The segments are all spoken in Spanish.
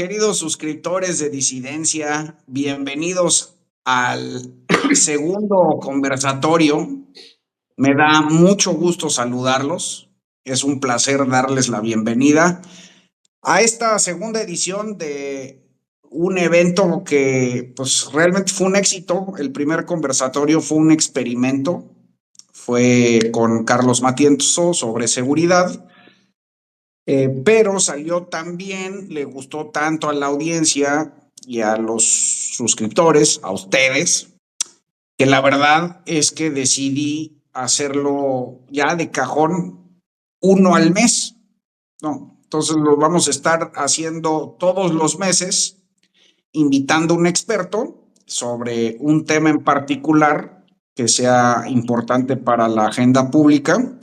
Queridos suscriptores de Disidencia, bienvenidos al segundo conversatorio. Me da mucho gusto saludarlos. Es un placer darles la bienvenida a esta segunda edición de un evento que pues realmente fue un éxito. El primer conversatorio fue un experimento. Fue con Carlos Matienzo sobre seguridad. Pero salió tan bien, le gustó tanto a la audiencia y a los suscriptores, a ustedes, que la verdad es que decidí hacerlo ya de cajón, uno al mes. No, entonces lo vamos a estar haciendo todos los meses, invitando a un experto sobre un tema en particular que sea importante para la agenda pública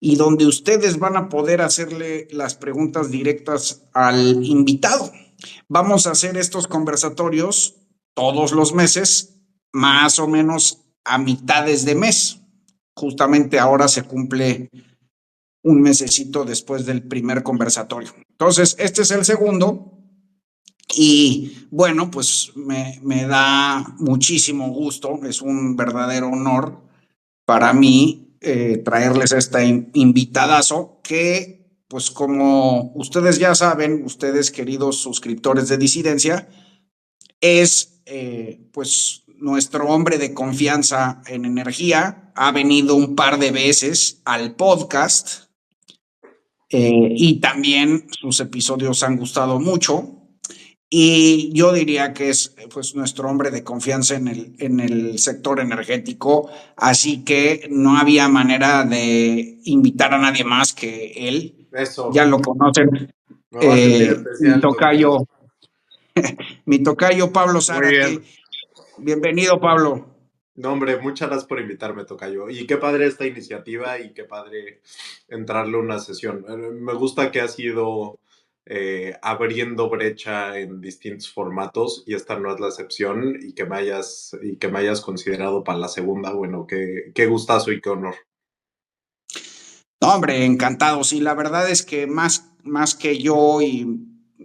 y donde ustedes van a poder hacerle las preguntas directas al invitado. Vamos a hacer estos conversatorios todos los meses, más o menos a mitades de mes. Justamente ahora se cumple un mesecito después del primer conversatorio. Entonces, este es el segundo. Y bueno, pues me da muchísimo gusto, es un verdadero honor para mí traerles a este invitadazo que, pues como ustedes ya saben, ustedes queridos suscriptores de Disidencia, es pues nuestro hombre de confianza en energía. Ha venido un par de veces al podcast y también sus episodios han gustado mucho. Y yo diría que es pues nuestro hombre de confianza en el sector energético, así que no había manera de invitar a nadie más que él. Eso. Ya lo conocen, Me voy a sentir mi especial, tocayo. tocayo, mi tocayo Pablo Muy bien. Zárate. Bienvenido, Pablo. No, hombre, muchas gracias por invitarme, tocayo. Y qué padre esta iniciativa y qué padre entrarle a una sesión. Me gusta que has ido abriendo brecha en distintos formatos y esta no es la excepción y que me hayas considerado para la segunda. Bueno, qué gustazo y qué honor. No, hombre, encantado. Sí, la verdad es que más que yo y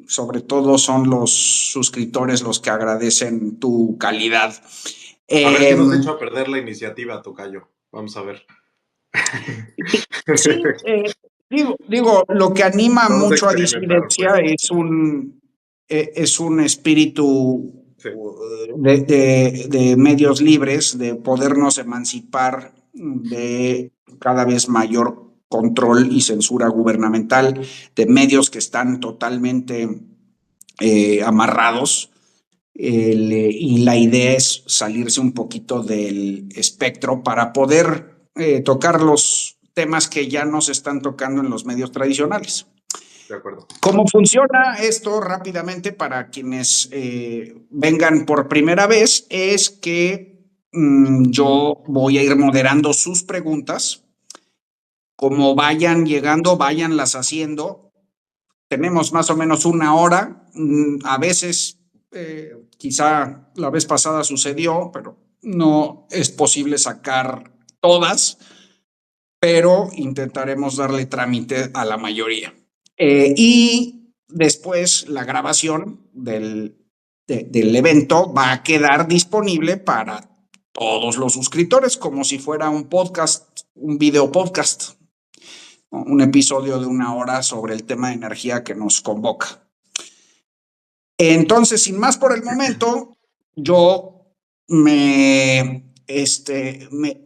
sobre todo son los suscriptores los que agradecen tu calidad. A ver si Eh, nos echa a perder la iniciativa, tocayo. Vamos a ver. sí, digo, lo que anima Vamos a mucho a experimentar, Disidencia pues. es un espíritu Sí, de medios libres, de podernos emancipar de cada vez mayor control y censura gubernamental, de medios que están totalmente amarrados. Y la idea es salirse un poquito del espectro para poder tocar los temas que ya no se están tocando en los medios tradicionales. de acuerdo. ¿Cómo funciona esto rápidamente para quienes vengan por primera vez? Es que yo voy a ir moderando sus preguntas. Como vayan llegando, váyanlas haciendo. Tenemos más o menos una hora. A veces, quizá la vez pasada sucedió, pero no es posible sacar todas, pero intentaremos darle trámite a la mayoría. Y después la grabación del evento va a quedar disponible para todos los suscriptores, como si fuera un podcast, un video podcast, un episodio de una hora sobre el tema de energía que nos convoca. Entonces, sin más por el momento, yo me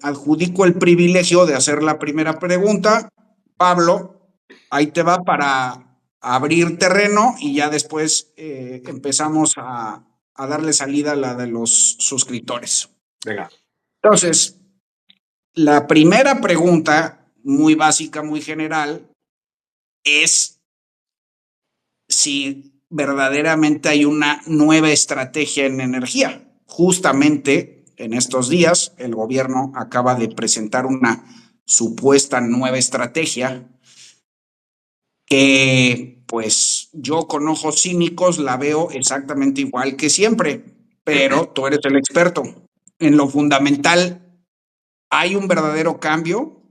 adjudico el privilegio de hacer la primera pregunta. Pablo, ahí te va para abrir terreno y ya después empezamos a darle salida a la de los suscriptores. Venga. Entonces, la primera pregunta, muy básica, muy general, es si verdaderamente hay una nueva estrategia en energía. Justamente en estos días el gobierno acaba de presentar una supuesta nueva estrategia que pues yo con ojos cínicos la veo exactamente igual que siempre, pero tú eres el experto. En lo fundamental, ¿hay un verdadero cambio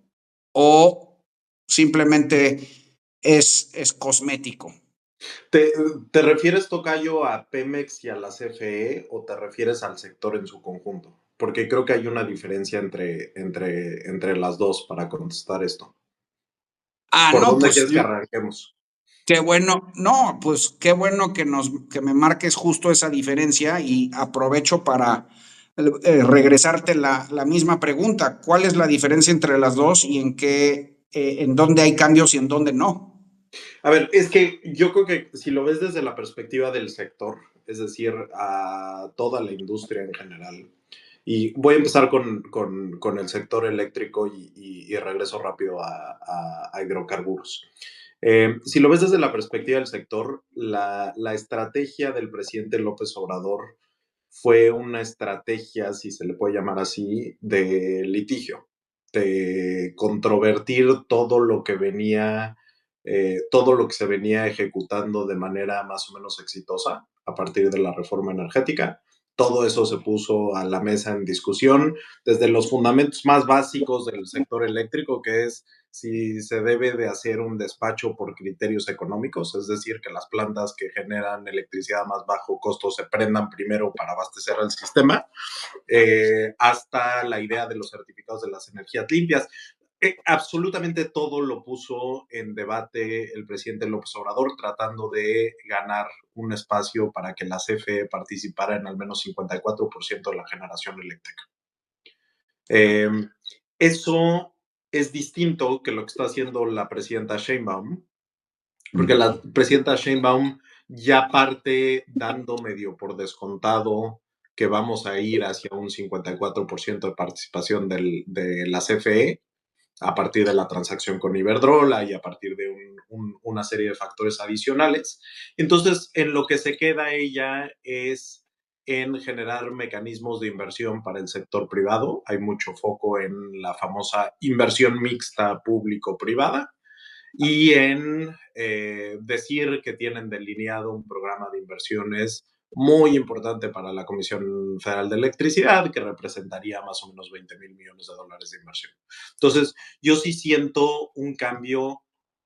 o simplemente es cosmético? ¿Te, te refieres, tocayo, a Pemex y a la CFE o te refieres al sector en su conjunto? Porque creo que hay una diferencia entre las dos para contestar esto. ¿Por No, dónde pues quieres que arranquemos? qué bueno, no, pues qué bueno que me marques justo esa diferencia y aprovecho para regresarte la misma pregunta. ¿Cuál es la diferencia entre las dos y en dónde hay cambios y en dónde no? A ver, es que yo creo que si lo ves desde la perspectiva del sector, es decir, a toda la industria en general, y voy a empezar con el sector eléctrico y regreso rápido a hidrocarburos. Si lo ves desde la perspectiva del sector, la estrategia del presidente López Obrador fue una estrategia, si se le puede llamar así, de litigio, de controvertir todo lo que se venía ejecutando de manera más o menos exitosa a partir de la reforma energética. Todo eso se puso a la mesa en discusión, desde los fundamentos más básicos del sector eléctrico, que es si se debe de hacer un despacho por criterios económicos, es decir, que las plantas que generan electricidad a más bajo costo se prendan primero para abastecer al sistema, hasta la idea de los certificados de las energías limpias. Absolutamente todo lo puso en debate el presidente López Obrador, tratando de ganar un espacio para que la CFE participara en al menos 54% de la generación eléctrica. Eh, Eso es distinto que lo que está haciendo la presidenta Sheinbaum, porque la presidenta Sheinbaum ya parte dando medio por descontado que vamos a ir hacia un 54% de participación de la CFE a partir de la transacción con Iberdrola y a partir de una serie de factores adicionales. Entonces, en lo que se queda ella es en generar mecanismos de inversión para el sector privado. Hay mucho foco en la famosa inversión mixta público-privada y en decir que tienen delineado un programa de inversiones muy importante para la Comisión Federal de Electricidad, que representaría más o menos 20,000 millones de dólares de inversión. Entonces, yo sí siento un cambio,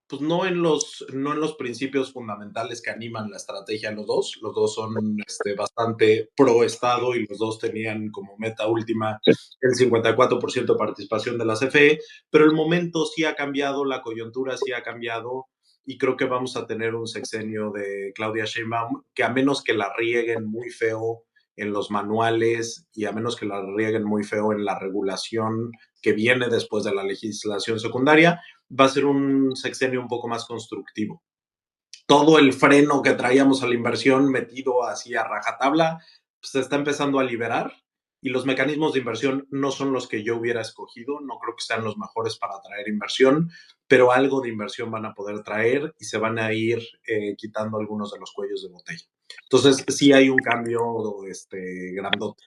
pues no en los principios fundamentales que animan la estrategia los dos son bastante pro Estado y los dos tenían como meta última el 54% de participación de la CFE, pero el momento sí ha cambiado, la coyuntura sí ha cambiado y creo que vamos a tener un sexenio de Claudia Sheinbaum que, a menos que la rieguen muy feo en los manuales y a menos que la rieguen muy feo en la regulación que viene después de la legislación secundaria, va a ser un sexenio un poco más constructivo. Todo el freno que traíamos a la inversión metido así a rajatabla pues, se está empezando a liberar y los mecanismos de inversión no son los que yo hubiera escogido, no creo que sean los mejores para atraer inversión, pero algo de inversión van a poder traer y se van a ir quitando algunos de los cuellos de botella. Entonces, sí hay un cambio grandote.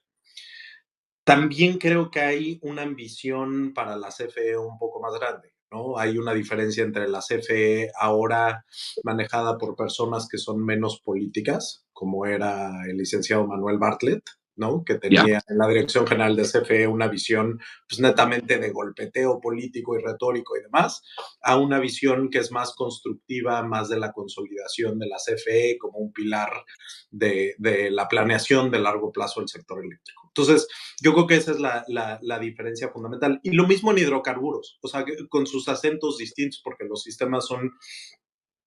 También creo que hay una ambición para la CFE un poco más grande, ¿no? Hay una diferencia entre la CFE ahora manejada por personas que son menos políticas, como era el licenciado Manuel Bartlett, ¿no? Que Ya. tenía en la Dirección General de CFE una visión pues, netamente de golpeteo político y retórico y demás, a una visión que es más constructiva, más de la consolidación de la CFE como un pilar de la planeación de largo plazo del sector eléctrico. Entonces, yo creo que esa es la diferencia fundamental. Y lo mismo en hidrocarburos, o sea, con sus acentos distintos, porque los sistemas son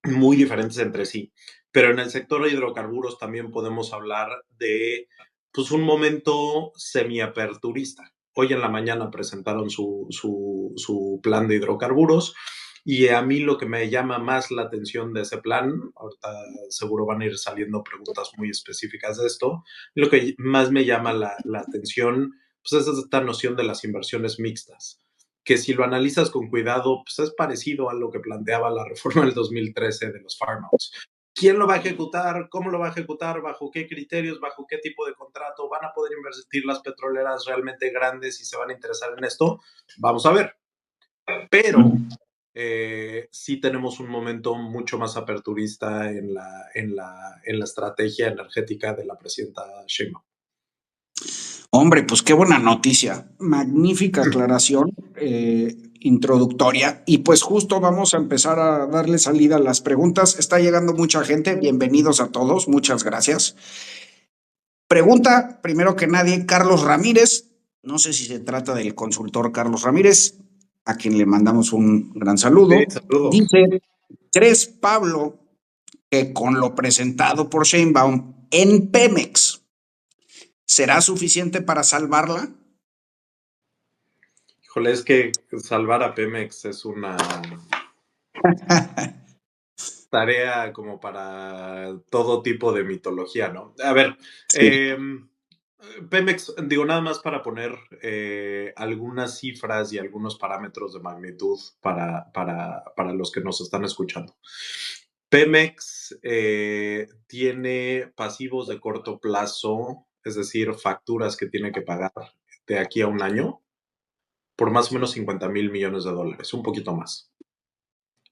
muy diferentes entre sí. Pero en el sector de hidrocarburos también podemos hablar de pues, un momento semiaperturista. Hoy en la mañana presentaron su plan de hidrocarburos y a mí lo que me llama más la atención de ese plan, ahorita seguro van a ir saliendo preguntas muy específicas de esto, lo que más me llama la atención pues es esta noción de las inversiones mixtas, que si lo analizas con cuidado, pues es parecido a lo que planteaba la reforma del 2013 de los farm outs. ¿Quién lo va a ejecutar? ¿Cómo lo va a ejecutar? ¿Bajo qué criterios? ¿Bajo qué tipo de contrato? ¿Van a poder invertir las petroleras realmente grandes y se van a interesar en esto? Vamos a ver. Pero sí tenemos un momento mucho más aperturista en la estrategia energética de la presidenta Sheinbaum. Hombre, pues qué buena noticia. Magnífica aclaración. introductoria y pues justo vamos a empezar a darle salida a las preguntas. Está llegando mucha gente, bienvenidos a todos, muchas gracias. Pregunta, primero que nadie, Carlos Ramírez, no sé si se trata del consultor Carlos Ramírez, a quien le mandamos un gran Sí, saludo. saludo. Dice, ¿crees, Pablo, que con lo presentado por Sheinbaum en Pemex será suficiente para salvarla? Híjole, es que salvar a Pemex es una tarea como para todo tipo de mitología, ¿no? A ver, Sí. Pemex, digo, nada más para poner algunas cifras y algunos parámetros de magnitud para los que nos están escuchando. Pemex tiene pasivos de corto plazo, es decir, facturas que tiene que pagar de aquí a un año por más o menos 50,000 millones de dólares, un poquito más.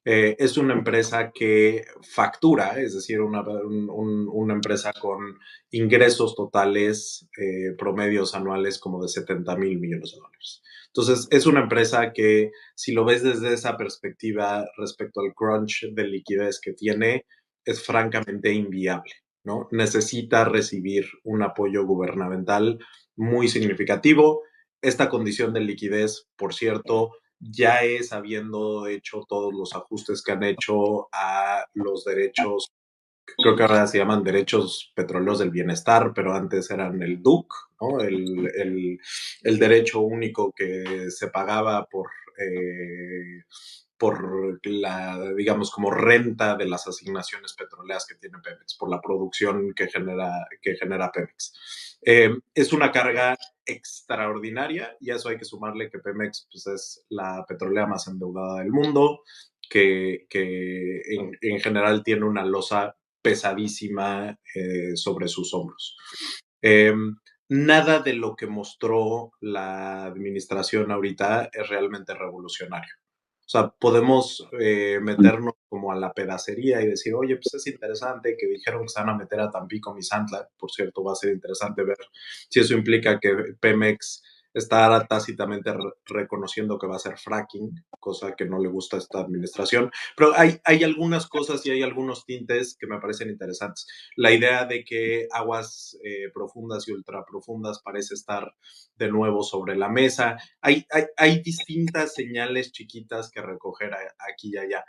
Es una empresa que factura, es decir, una empresa con ingresos totales promedios anuales como de 70,000 millones de dólares. Entonces, es una empresa que, si lo ves desde esa perspectiva respecto al crunch de liquidez que tiene, es francamente inviable, ¿no? Necesita recibir un apoyo gubernamental muy significativo. Esta condición de liquidez, por cierto, ya es habiendo hecho todos los ajustes que han hecho a los derechos, creo que ahora se llaman derechos petroleros del bienestar, pero antes eran el DUC, ¿no? El derecho único que se pagaba por la, digamos, como renta de las asignaciones petroleras que tiene Pemex, por la producción que genera Pemex. Es una carga extraordinaria y a eso hay que sumarle que Pemex pues, es la petrolera más endeudada del mundo, que en general tiene una losa pesadísima sobre sus hombros. Eh, Nada de lo que mostró la administración ahorita es realmente revolucionario. O sea, podemos meternos como a la pedacería y decir, oye, pues es interesante que dijeron que se van a meter a Tampico Misantla. Por cierto, va a ser interesante ver si eso implica que Pemex está tácitamente reconociendo que va a ser fracking, cosa que no le gusta a esta administración. Pero hay algunas cosas y hay algunos tintes que me parecen interesantes. La idea de que aguas profundas y ultraprofundas parece estar de nuevo sobre la mesa. Hay distintas señales chiquitas que recoger aquí y allá,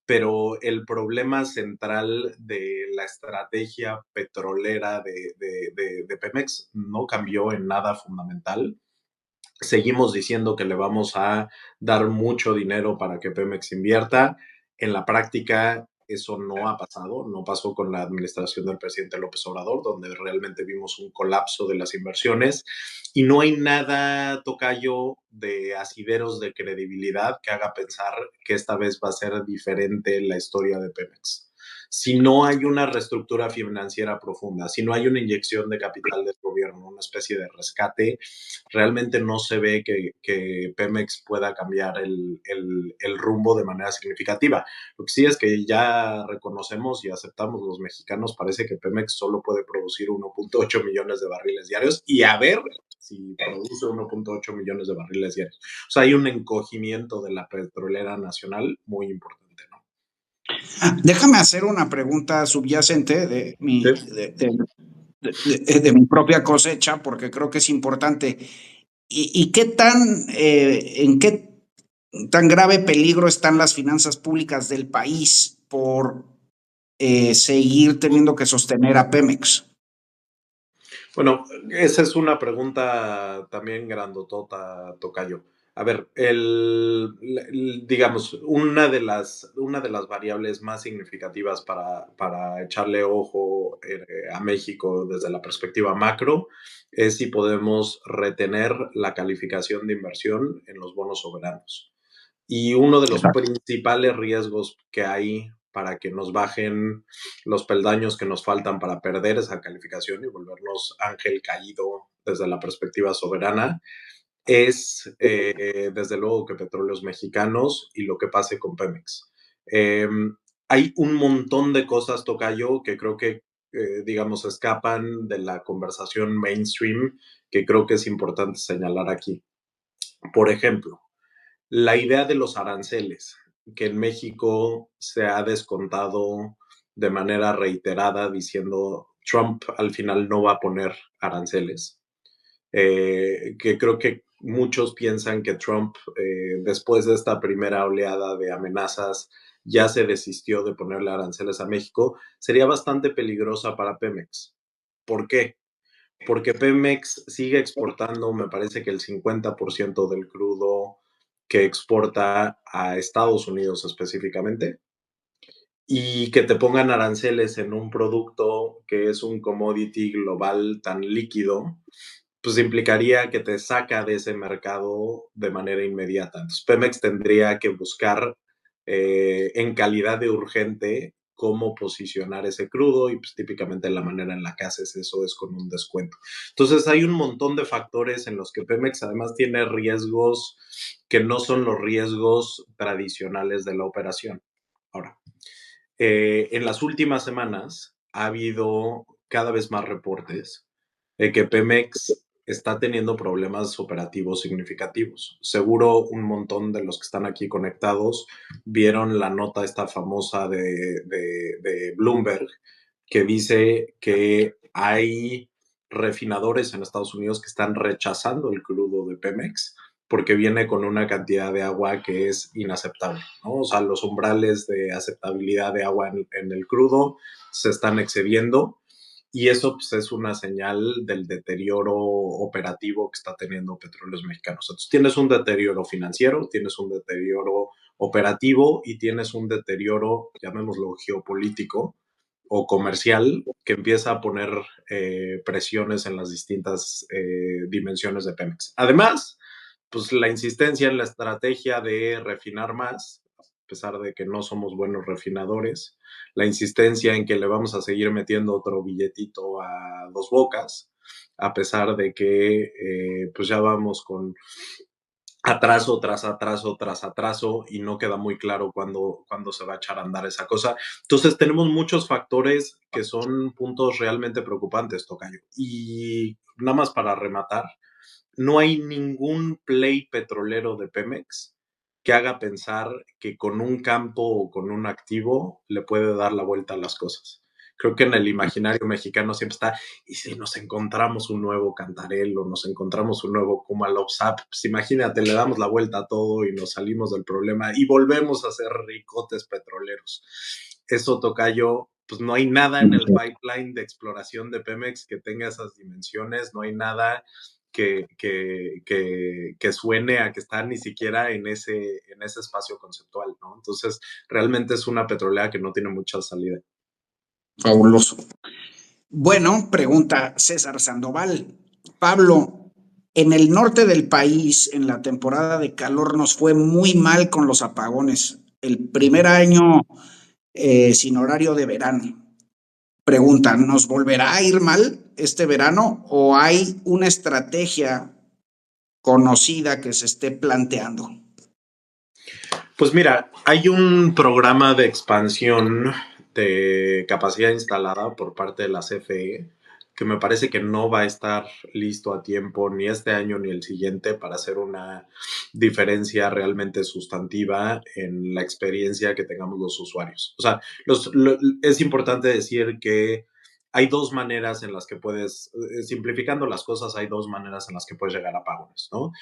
pero el problema central de la estrategia petrolera de Pemex no cambió en nada fundamental. Seguimos diciendo que le vamos a dar mucho dinero para que Pemex invierta. En la práctica, eso no ha pasado. No pasó con la administración del presidente López Obrador, donde realmente vimos un colapso de las inversiones. Y no hay nada, tocayo, de asideros de credibilidad que haga pensar que esta vez va a ser diferente la historia de Pemex. Si no hay una reestructura financiera profunda, si no hay una inyección de capital del gobierno, una especie de rescate, realmente no se ve que Pemex pueda cambiar el rumbo de manera significativa. Lo que sí es que ya reconocemos y aceptamos los mexicanos, parece que Pemex solo puede producir 1.8 millones de barriles diarios y a ver si produce 1.8 millones de barriles diarios. O sea, hay un encogimiento de la petrolera nacional muy importante, ¿no? Déjame hacer una pregunta subyacente Sí. de mi propia cosecha, porque creo que es importante. ¿Y qué en qué tan grave peligro están las finanzas públicas del país por seguir teniendo que sostener a Pemex? Bueno, esa es una pregunta también grandotota, tocayo. A ver, digamos, una de las variables más significativas para echarle ojo a México desde la perspectiva macro es si podemos retener la calificación de inversión en los bonos soberanos. Y uno de los Exacto. principales riesgos que hay para que nos bajen los peldaños que nos faltan para perder esa calificación y volvernos ángel caído desde la perspectiva soberana es, desde luego, que Petróleos Mexicanos y lo que pase con Pemex. Eh, Hay un montón de cosas, tocayo, que creo que, digamos, escapan de la conversación mainstream, que creo que es importante señalar aquí. Por ejemplo, la idea de los aranceles, que en México se ha descontado de manera reiterada diciendo Trump al final no va a poner aranceles, que creo que muchos piensan que Trump, después de esta primera oleada de amenazas, ya se desistió de ponerle aranceles a México, sería bastante peligrosa para Pemex. ¿Por qué? Porque Pemex sigue exportando, me parece que el 50% del crudo que exporta a Estados Unidos específicamente, y que te pongan aranceles en un producto que es un commodity global tan líquido, pues implicaría que te saca de ese mercado de manera inmediata. Entonces, Pemex tendría que buscar en calidad de urgente cómo posicionar ese crudo y pues típicamente la manera en la que haces eso es con un descuento. Entonces hay un montón de factores en los que Pemex además tiene riesgos que no son los riesgos tradicionales de la operación. Ahora, en las últimas semanas ha habido cada vez más reportes de que Pemex está teniendo problemas operativos significativos. Seguro un montón de los que están aquí conectados vieron la nota esta famosa de Bloomberg que dice que hay refinadores en Estados Unidos que están rechazando el crudo de Pemex porque viene con una cantidad de agua que es inaceptable, ¿no? O sea, los umbrales de aceptabilidad de agua en el crudo se están excediendo y eso pues, es una señal del deterioro operativo que está teniendo Petróleos Mexicanos. Entonces, tienes un deterioro financiero, tienes un deterioro operativo y tienes un deterioro, llamémoslo geopolítico o comercial, que empieza a poner presiones en las distintas dimensiones de Pemex. Además, pues la insistencia en la estrategia de refinar más, a pesar de que no somos buenos refinadores, la insistencia en que le vamos a seguir metiendo otro billetito a Dos Bocas, a pesar de que pues ya vamos con atraso tras atraso tras atraso y no queda muy claro cuándo se va a echar a andar esa cosa. Entonces tenemos muchos factores que son puntos realmente preocupantes, Tocayo. Y nada más para rematar, no hay ningún play petrolero de Pemex que haga pensar que con un campo o con un activo le puede dar la vuelta a las cosas. Creo que en el imaginario mexicano siempre está, y si nos encontramos un nuevo Cantarell o nos encontramos un nuevo Kumalopsap, pues imagínate, le damos la vuelta a todo y nos salimos del problema y volvemos a ser ricotes petroleros. Eso, Tocayo, pues no hay nada en el pipeline de exploración de Pemex que tenga esas dimensiones, no hay nada que suene a que está ni siquiera en ese espacio conceptual, ¿no? Entonces, realmente es una petrolera que no tiene mucha salida. Fabuloso. Bueno, pregunta César Sandoval. Pablo, en el norte del país, en la temporada de calor, nos fue muy mal con los apagones. El primer año sin horario de verano. Pregunta, ¿nos volverá a ir mal este verano o hay una estrategia conocida que se esté planteando? Pues mira, hay un programa de expansión de capacidad instalada por parte de la CFE que me parece que no va a estar listo a tiempo ni este año ni el siguiente para hacer una diferencia realmente sustantiva en la experiencia que tengamos los usuarios. O sea, es importante decir que hay dos maneras en las que puedes, simplificando las cosas, hay dos maneras en las que puedes llegar a apagones, ¿no?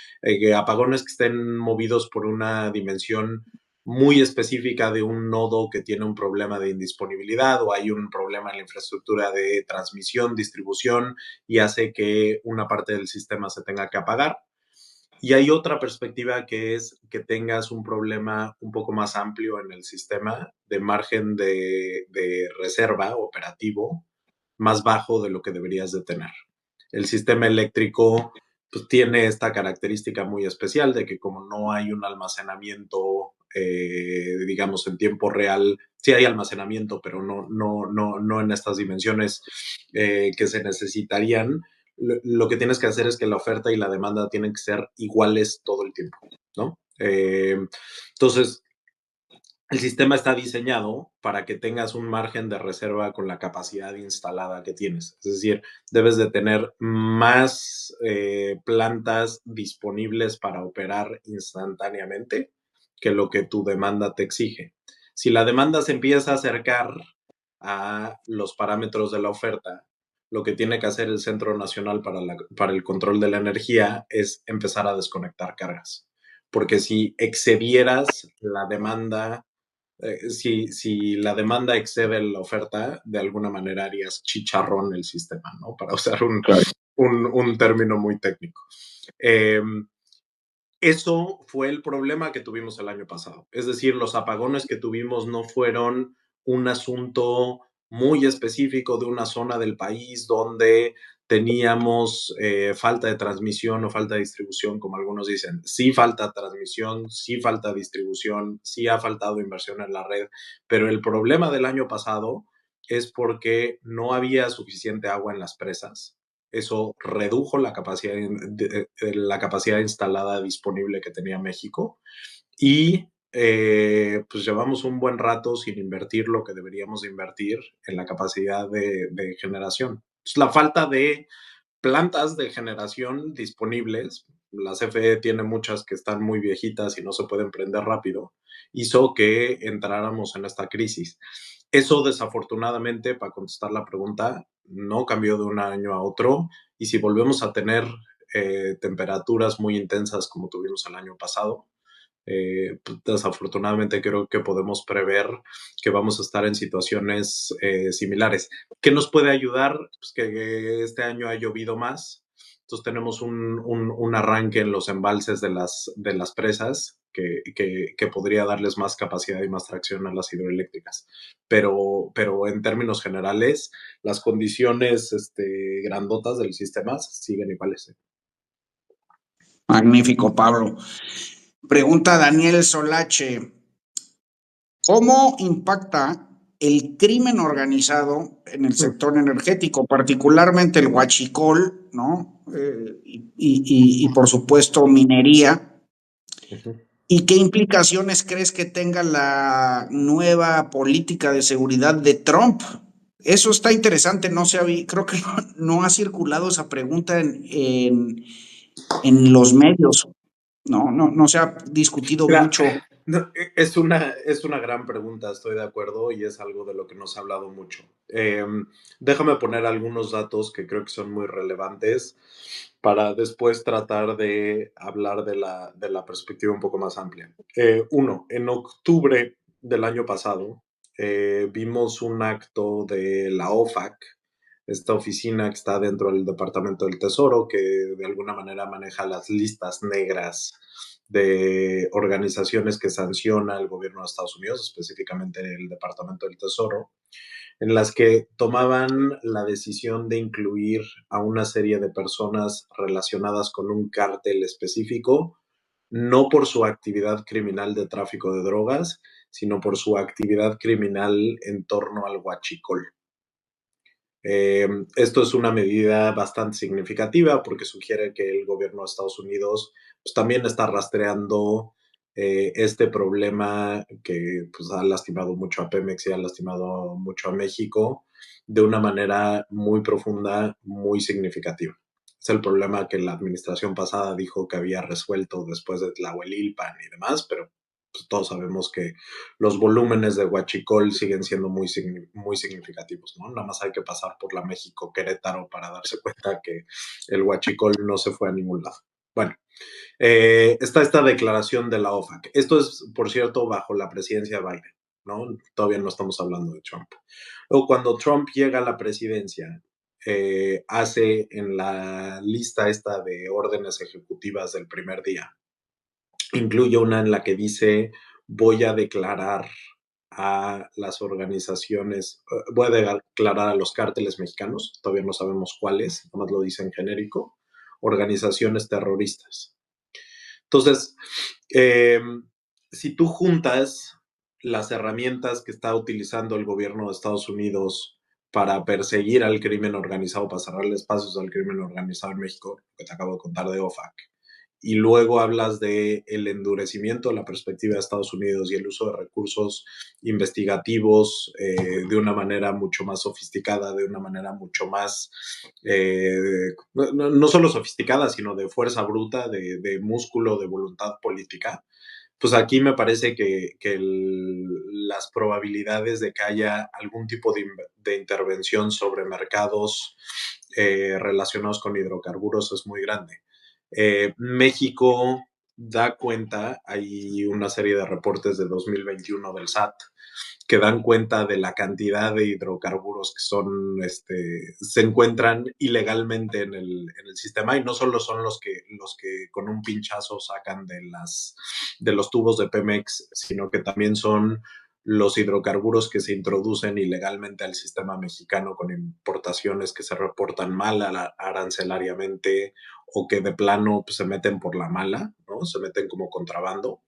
Apagones que estén movidos por una dimensión muy específica de un nodo que tiene un problema de indisponibilidad o hay un problema en la infraestructura de transmisión, distribución y hace que una parte del sistema se tenga que apagar. Y hay otra perspectiva que es que tengas un problema un poco más amplio en el sistema de margen de reserva operativo más bajo de lo que deberías de tener. El sistema eléctrico pues, tiene esta característica muy especial de que como no hay un almacenamiento, digamos, en tiempo real, sí hay almacenamiento, pero no en estas dimensiones que se necesitarían, lo que tienes que hacer es que la oferta y la demanda tienen que ser iguales todo el tiempo, ¿no? Entonces, el sistema está diseñado para que tengas un margen de reserva con la capacidad instalada que tienes. Es decir, debes de tener más plantas disponibles para operar instantáneamente que lo que tu demanda te exige. Si la demanda se empieza a acercar a los parámetros de la oferta, lo que tiene que hacer el Centro Nacional para el Control de la Energía es empezar a desconectar cargas. Porque si excedieras la demanda, si la demanda excede la oferta, de alguna manera harías chicharrón el sistema, ¿no? Para usar Claro. un término muy técnico. Eh, Eso fue el problema que tuvimos el año pasado. Es decir, los apagones que tuvimos no fueron un asunto muy específico de una zona del país donde teníamos falta de transmisión o falta de distribución, como algunos dicen. Sí falta transmisión, sí falta distribución, sí ha faltado inversión en la red, pero el problema del año pasado es porque no había suficiente agua en las presas. Eso redujo la capacidad instalada disponible que tenía México y pues llevamos un buen rato sin invertir lo que deberíamos de invertir en la capacidad de generación. Pues la falta de plantas de generación disponibles, la CFE tiene muchas que están muy viejitas y no se pueden prender rápido, hizo que entráramos en esta crisis. Eso desafortunadamente, para contestar la pregunta, no cambió de un año a otro y si volvemos a tener temperaturas muy intensas como tuvimos el año pasado, pues, desafortunadamente creo que podemos prever que vamos a estar en situaciones similares. ¿Qué nos puede ayudar? Pues que este año ha llovido más, entonces tenemos un arranque en los embalses de las presas que podría darles más capacidad y más tracción a las hidroeléctricas. Pero en términos generales, las condiciones grandotas del sistema siguen iguales. Magnífico, Pablo. Pregunta Daniel Solache. ¿Cómo impacta el crimen organizado en el sector energético, particularmente el huachicol, ¿no? Y por supuesto minería? Uh-huh. ¿Y qué implicaciones crees que tenga la nueva política de seguridad de Trump? Eso está interesante, no se creo que no ha circulado esa pregunta en los medios, no se ha discutido Mira, mucho. no, es una gran pregunta, estoy de acuerdo, y es algo de lo que nos ha hablado mucho. Déjame poner algunos datos que creo que son muy relevantes para después tratar de hablar de la perspectiva un poco más amplia. Uno, en octubre del año pasado vimos un acto de la OFAC, esta oficina que está dentro del Departamento del Tesoro, que de alguna manera maneja las listas negras de organizaciones que sanciona el gobierno de Estados Unidos, específicamente el Departamento del Tesoro, en las que tomaban la decisión de incluir a una serie de personas relacionadas con un cártel específico, no por su actividad criminal de tráfico de drogas, sino por su actividad criminal en torno al huachicol. Esto es una medida bastante significativa porque sugiere que el gobierno de Estados Unidos pues, también está rastreando este problema que pues, ha lastimado mucho a Pemex y ha lastimado mucho a México de una manera muy profunda, muy significativa. Es el problema que la administración pasada dijo que había resuelto después de Tlahuelilpan y demás, pero pues, todos sabemos que los volúmenes de huachicol siguen siendo muy significativos, ¿no? Nada más hay que pasar por la México-Querétaro para darse cuenta que el huachicol no se fue a ningún lado. Bueno, está esta declaración de la OFAC. Esto es, por cierto, bajo la presidencia de Biden, ¿no? Todavía no estamos hablando de Trump. Luego, cuando Trump llega a la presidencia, hace en la lista esta de órdenes ejecutivas del primer día, incluye una en la que dice voy a declarar a las organizaciones, voy a declarar a los cárteles mexicanos, todavía no sabemos cuáles, nomás lo dice en genérico, organizaciones terroristas. Entonces, si tú juntas las herramientas que está utilizando el gobierno de Estados Unidos para perseguir al crimen organizado, para cerrarle espacios al crimen organizado en México, que te acabo de contar de OFAC, y luego hablas de el endurecimiento de la perspectiva de Estados Unidos y el uso de recursos investigativos de una manera mucho más sofisticada, de una manera mucho más, no solo sofisticada, sino de fuerza bruta, de músculo, de voluntad política. Pues aquí me parece que las probabilidades de que haya algún tipo de intervención sobre mercados relacionados con hidrocarburos es muy grande. México da cuenta, hay una serie de reportes de 2021 del SAT que dan cuenta de la cantidad de hidrocarburos que se encuentran ilegalmente en el sistema, y no solo son los que con un pinchazo sacan de los tubos de Pemex, sino que también son los hidrocarburos que se introducen ilegalmente al sistema mexicano con importaciones que se reportan mal arancelariamente o que de plano pues, se meten por la mala, ¿no? Se meten como contrabando.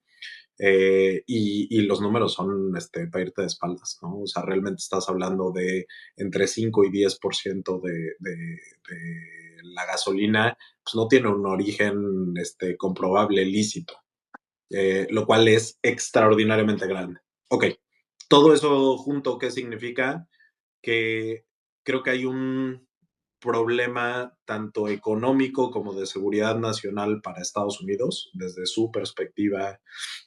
Y los números son para irte de espaldas, ¿no? O sea, realmente estás hablando de entre 5 y 10% de la gasolina, pues no tiene un origen comprobable lícito, lo cual es extraordinariamente grande. Ok, todo eso junto, ¿qué significa? Que creo que hay un problema tanto económico como de seguridad nacional para Estados Unidos, desde su perspectiva,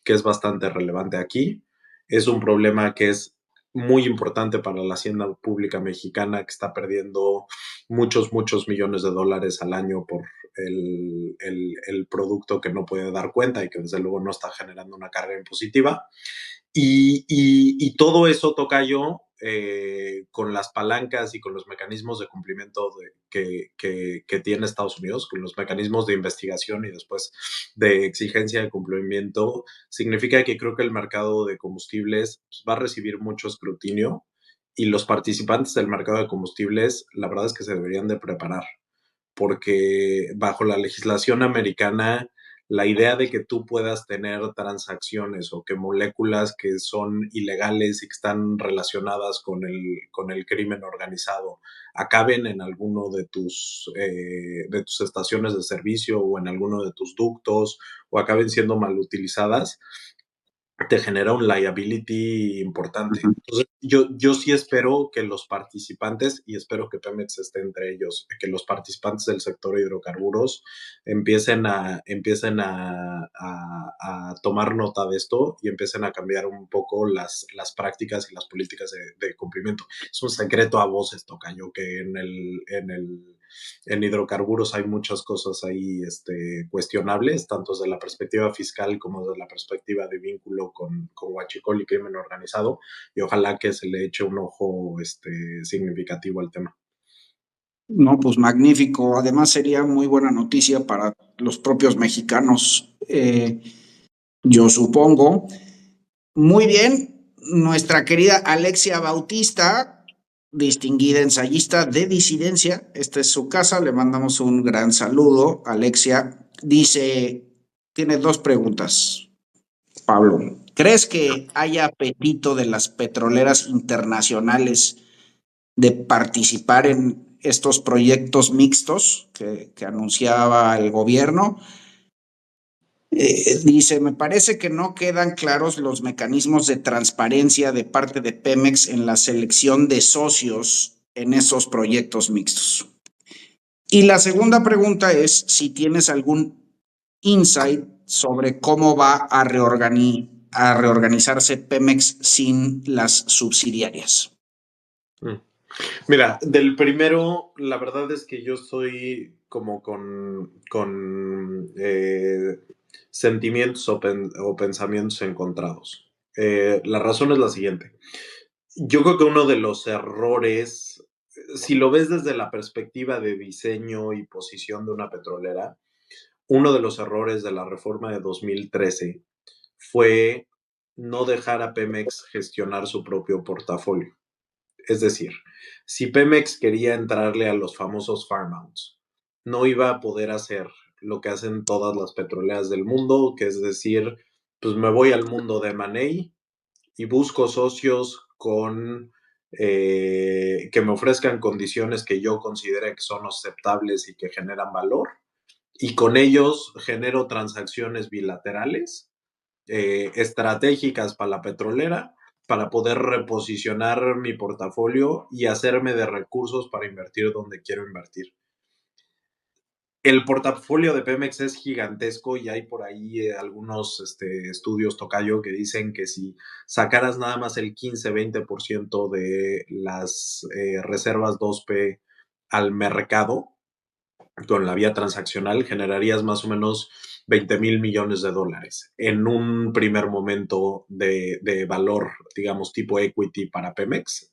que es bastante relevante aquí. Es un problema que es muy importante para la hacienda pública mexicana, que está perdiendo muchos millones de dólares al año por el producto que no puede dar cuenta y que desde luego no está generando una carga impositiva. Y todo eso, tocayo, con las palancas y con los mecanismos de cumplimiento que tiene Estados Unidos, con los mecanismos de investigación y después de exigencia de cumplimiento, significa que creo que el mercado de combustibles pues, va a recibir mucho escrutinio, y los participantes del mercado de combustibles, la verdad es que se deberían de preparar, porque bajo la legislación americana, la idea de que tú puedas tener transacciones o que moléculas que son ilegales y que están relacionadas con el crimen organizado acaben en alguno de tus estaciones de servicio o en alguno de tus ductos o acaben siendo mal utilizadas, te genera un liability importante. Entonces, yo sí espero que los participantes, y espero que Pemex esté entre ellos, que los participantes del sector hidrocarburos empiecen a tomar nota de esto y empiecen a cambiar un poco las prácticas y las políticas de cumplimiento. Es un secreto a voces, tocayo, que en hidrocarburos hay muchas cosas ahí cuestionables, tanto desde la perspectiva fiscal como desde la perspectiva de vínculo con huachicol y crimen organizado, y ojalá que se le eche un ojo significativo al tema. No, pues magnífico. Además sería muy buena noticia para los propios mexicanos, yo supongo. Muy bien, nuestra querida Alexia Bautista, distinguida ensayista de disidencia, esta es su casa, le mandamos un gran saludo. Alexia dice, tiene dos preguntas, Pablo. ¿Crees que haya apetito de las petroleras internacionales de participar en estos proyectos mixtos que anunciaba el gobierno? Dice, me parece que no quedan claros los mecanismos de transparencia de parte de Pemex en la selección de socios en esos proyectos mixtos. Y la segunda pregunta es si tienes algún insight sobre cómo va a reorganizarse Pemex sin las subsidiarias. Mira, del primero, la verdad es que yo estoy como sentimientos o pensamientos encontrados. La razón es la siguiente. Yo creo que uno de los errores, si lo ves desde la perspectiva de diseño y posición de una petrolera, uno de los errores de la reforma de 2013 fue no dejar a Pemex gestionar su propio portafolio. Es decir, si Pemex quería entrarle a los famosos farm outs, no iba a poder hacer lo que hacen todas las petroleras del mundo, que es decir, pues me voy al mundo de M&A y busco socios que me ofrezcan condiciones que yo considere que son aceptables y que generan valor, y con ellos genero transacciones bilaterales estratégicas para la petrolera para poder reposicionar mi portafolio y hacerme de recursos para invertir donde quiero invertir. El portafolio de Pemex es gigantesco y hay por ahí algunos estudios, tocayo, que dicen que si sacaras nada más el 15-20% de las reservas 2P al mercado, con la vía transaccional, generarías más o menos 20,000 millones de dólares en un primer momento de valor, digamos, tipo equity para Pemex,